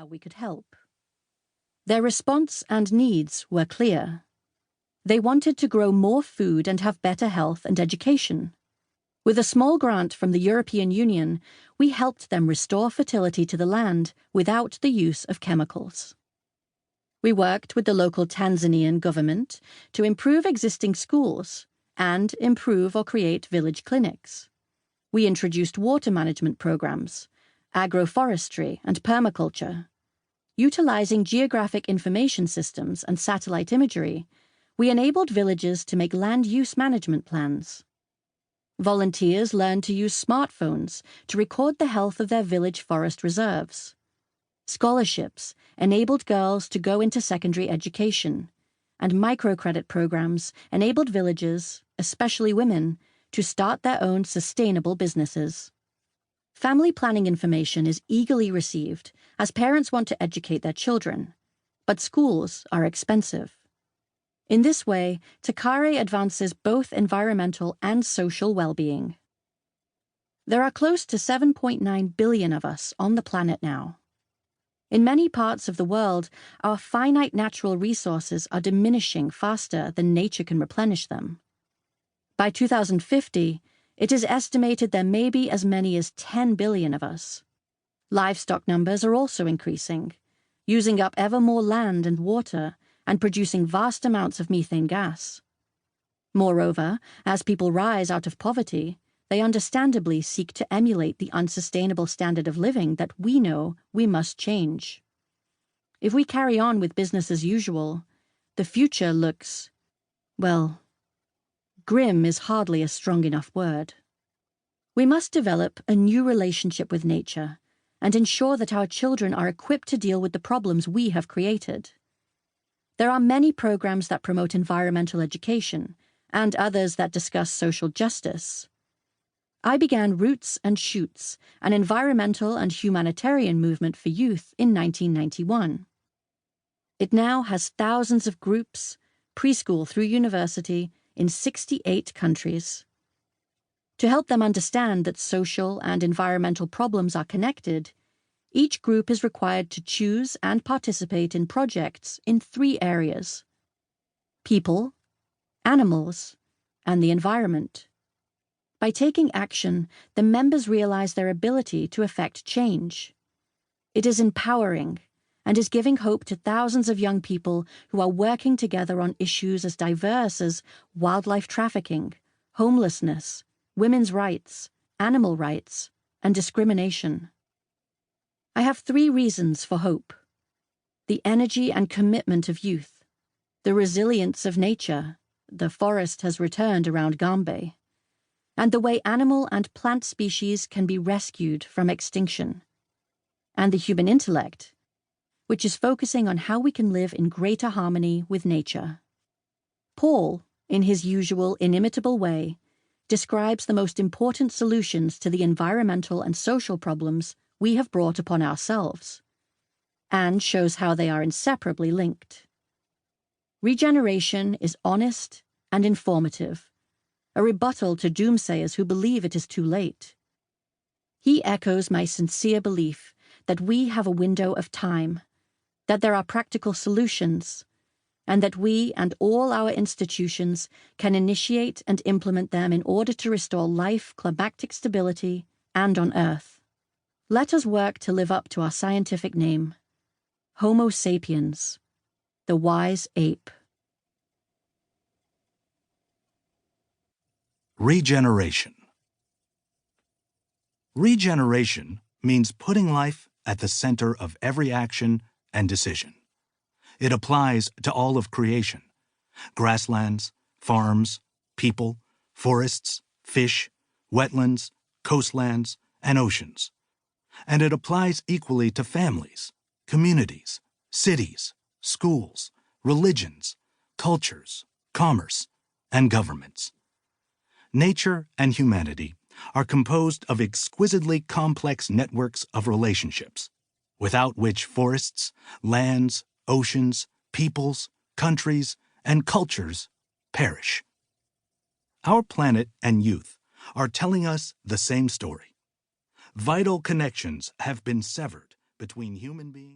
how we could help. Their response and needs were clear. They wanted to grow more food and have better health and education. With a small grant from the European Union, we helped them restore fertility to the land without the use of chemicals. We worked with the local Tanzanian government to improve existing schools and improve or create village clinics. We introduced water management programs, agroforestry, and permaculture. Utilizing geographic information systems and satellite imagery, we enabled villages to make land use management plans. Volunteers learned to use smartphones to record the health of their village forest reserves. Scholarships enabled girls to go into secondary education, and microcredit programs enabled villagers, especially women, to start their own sustainable businesses. Family planning information is eagerly received as parents want to educate their children, but schools are expensive. In this way, Takare advances both environmental and social well-being. There are close to 7.9 billion of us on the planet now. In many parts of the world, our finite natural resources are diminishing faster than nature can replenish them. By 2050, it is estimated there may be as many as 10 billion of us. Livestock numbers are also increasing, using up ever more land and water and producing vast amounts of methane gas. Moreover, as people rise out of poverty, they understandably seek to emulate the unsustainable standard of living that we know we must change. If we carry on with business as usual, the future looks, well, grim is hardly a strong enough word. We must develop a new relationship with nature and ensure that our children are equipped to deal with the problems we have created. There are many programs that promote environmental education and others that discuss social justice. I began Roots and Shoots, an environmental and humanitarian movement for youth, in 1991. It now has thousands of groups, preschool through university, in 68 countries. To help them understand that social and environmental problems are connected, each group is required to choose and participate in projects in 3 areas: people, animals, and the environment. By taking action, the members realize their ability to effect change. It is empowering and is giving hope to thousands of young people who are working together on issues as diverse as wildlife trafficking, homelessness, women's rights, animal rights, and discrimination. I have 3 reasons for hope: the energy and commitment of youth, the resilience of nature, the forest has returned around Gombe, and the way animal and plant species can be rescued from extinction, and the human intellect, which is focusing on how we can live in greater harmony with nature. Paul, in his usual inimitable way, describes the most important solutions to the environmental and social problems we have brought upon ourselves, and shows how they are inseparably linked. Regeneration is honest and informative, a rebuttal to doomsayers who believe it is too late. He echoes my sincere belief that we have a window of time, that there are practical solutions, and that we and all our institutions can initiate and implement them in order to restore life, climactic stability, and on Earth. Let us work to live up to our scientific name, Homo sapiens, the wise ape. Regeneration. Regeneration means putting life at the center of every action and decision. It applies to all of creation: grasslands, farms, people, forests, fish, wetlands, coastlands, and oceans. And it applies equally to families, communities, cities, schools, religions, cultures, commerce, and governments. Nature and humanity are composed of exquisitely complex networks of relationships, without which forests, lands, oceans, peoples, countries, and cultures perish. Our planet and youth are telling us the same story. Vital connections have been severed between human beings.